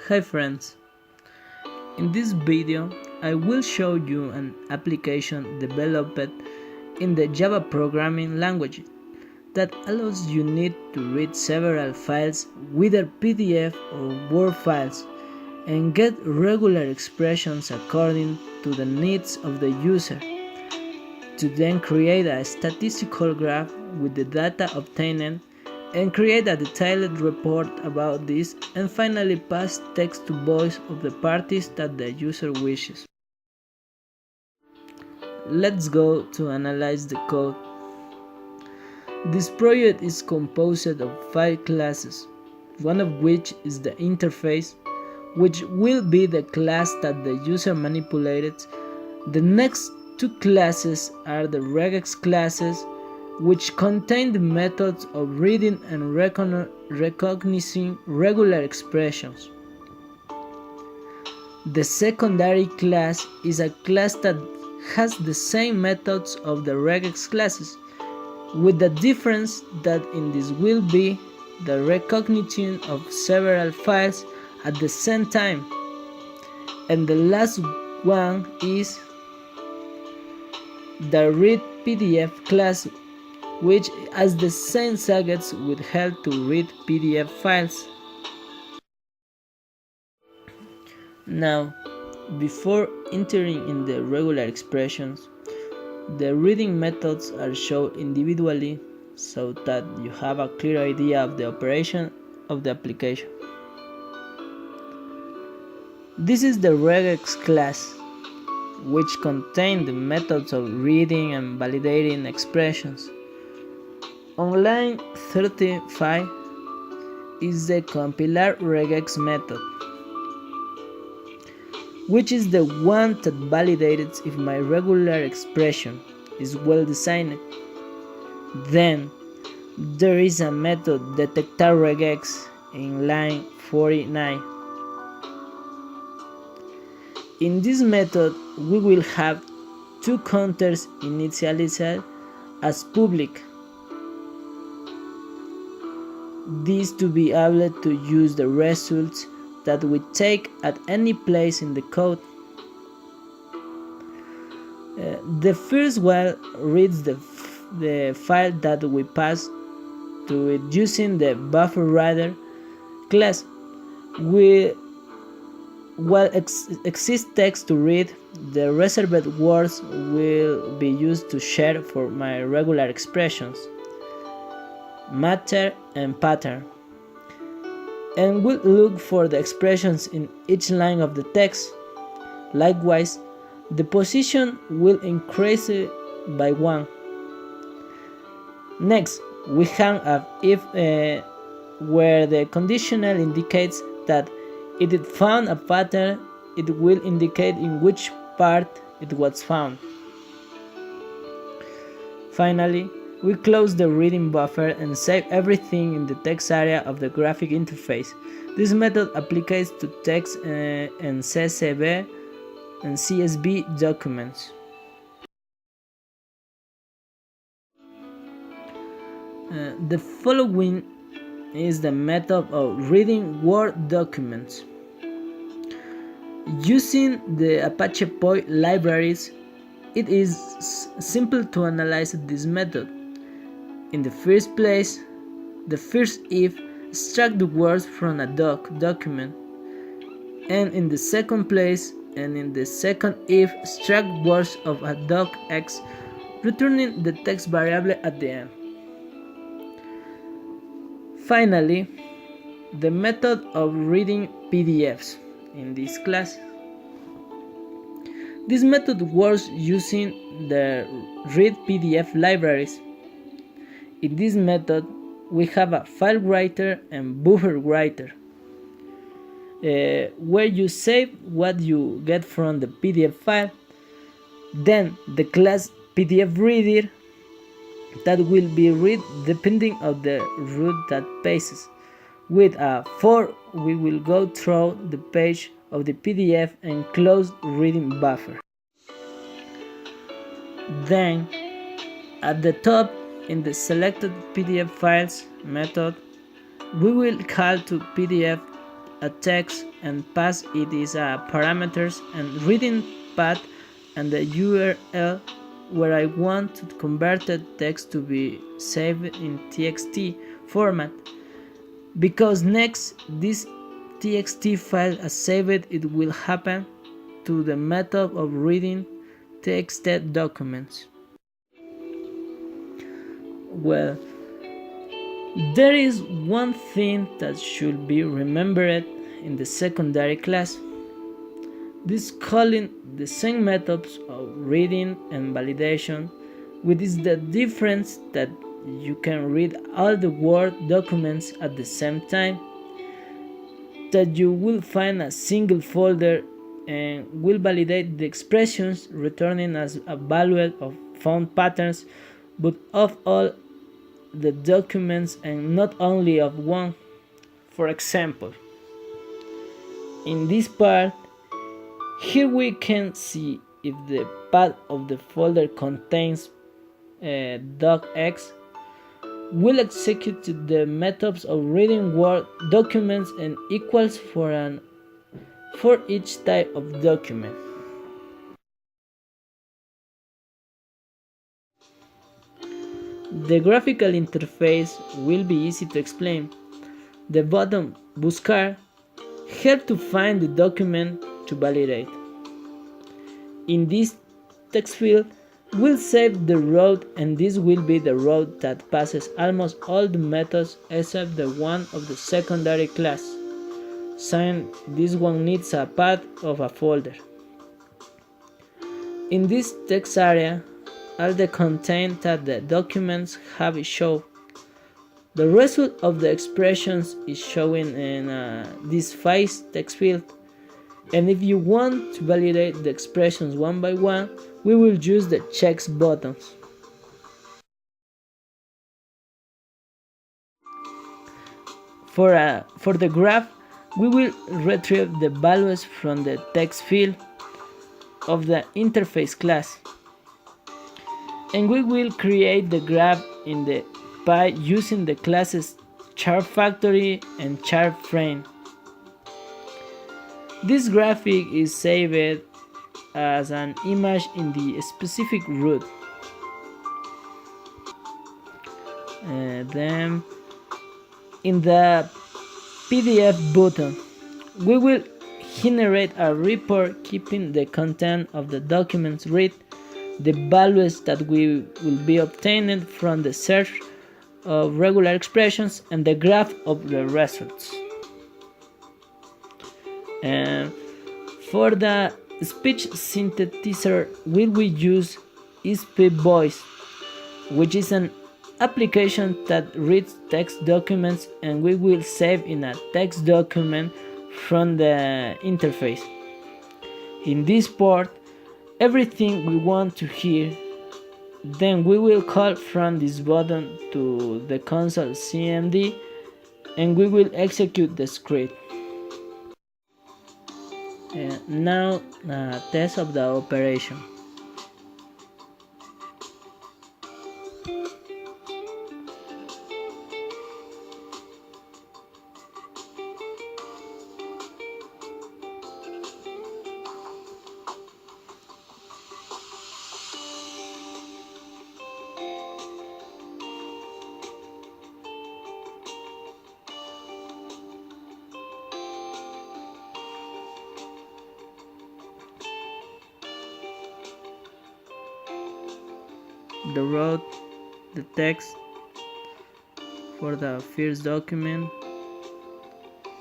Hi friends, in this video I will show you an application developed in the Java programming language that allows you to read several files, whether PDF or Word files, and get regular expressions according to the needs of the user, to then create a statistical graph with the data obtained and create a detailed report about this, and finally pass text to voice of the parties that the user wishes. Let's go to analyze the code. This project is composed of 5 classes, one of which is the interface, which will be the class that the user manipulated. The next 2 classes are the regex classes, which contain the methods of reading and recognizing regular expressions. The secondary class is a class that has the same methods of the regex classes, with the difference that in this will be the recognition of several files at the same time. And the last one is the read PDF class, which has the same gadgets would help to read PDF files. Now, before entering in the regular expressions, the reading methods are shown individually so that you have a clear idea of the operation of the application. This is the regex class, which contains the methods of reading and validating expressions. On line 35 is the compiler regex method, which is the one that validates if my regular expression is well designed. Then there is a method detectar regex in line 49. In this method we will have 2 counters initialized as public. This to be able to use the results that we take at any place in the code. The first one reads the file that we pass to it using the buffer reader class. While exists text to read, the reserved words will be used to share for my regular expressions, matter and pattern, and will look for the expressions in each line of the text. Likewise, the position will increase by 1. Next, we have a if where the conditional indicates that if it found a pattern, it will indicate in which part it was found. Finally, we close the reading buffer and save everything in the text area of the graphic interface. This method applies to text and CSV and CSV documents. The following is the method of reading Word documents. Using the Apache POI libraries, it is simple to analyze this method. In the first place, the first if extract the words from a document, and in the second place and in the second if extract words of a docx, returning the text variable at the end. Finally, the method of reading PDFs in this class. This method works using the read PDF libraries. In this method, we have a file writer and buffer writer, where you save what you get from the PDF file. Then the class PDF reader that will be read depending on the route that passes. With a for, we will go through the page of the PDF and close reading buffer. Then, at the top, in the selected PDF files method, we will call to PDF a text and pass it its parameters and reading path and the URL where I want to converted text to be saved in TXT format. Because next this TXT file is saved, it will happen to the method of reading texted documents. Well, there is one thing that should be remembered in the secondary class. This calling the same methods of reading and validation, with is the difference that you can read all the Word documents at the same time, that you will find a single folder and will validate the expressions returning as a value of found patterns, but of all the documents and not only of one. For example, in this part, here we can see if the path of the folder contains docx, will execute the methods of reading Word documents and equals for each type of document. The graphical interface will be easy to explain. The button Buscar helps to find the document to validate. In this text field, we'll save the route, and this will be the route that passes almost all the methods except the one of the secondary class. Since this one needs a path of a folder. In this text area, all the content that the documents have is shown. The result of the expressions is showing in this face text field. And if you want to validate the expressions one by one, we will use the checks buttons. For the graph, we will retrieve the values from the text field of the interface class. And we will create the graph in the py using the classes chart factory and chart frame. This graphic is saved as an image in the specific root. Then in the PDF button, we will generate a report keeping the content of the documents read, the values that will be obtained from the search of regular expressions, and the graph of the results. And for the speech synthesizer, we will use ESP Voice, which is an application that reads text documents, and we will save in a text document from the interface. In this port, everything we want to hear, then we will call from this button to the console CMD, and we will execute the script. Now, test of the operation. The route, the text for the first document,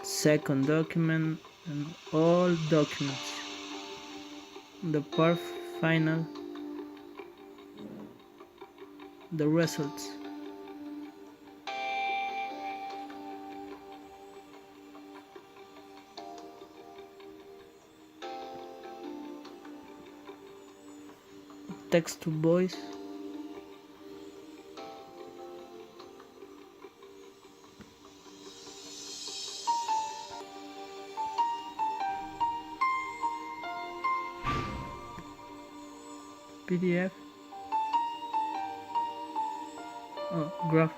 second document, and all documents. The part final, the results. Text to voice. PDF. Graph.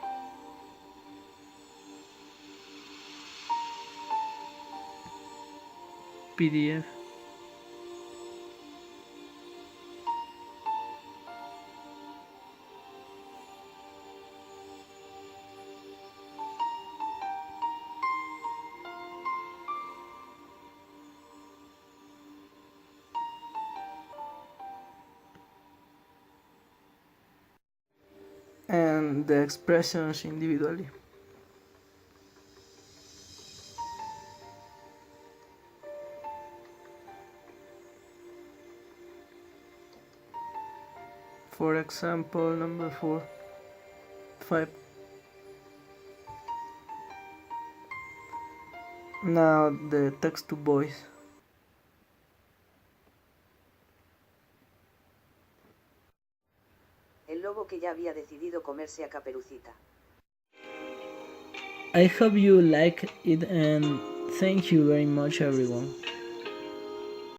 PDF. And the expressions individually. For example, number 4, 5. Now the text to voice. El lobo que ya había decidido comerse a Caperucita. I hope you like it and thank you very much everyone.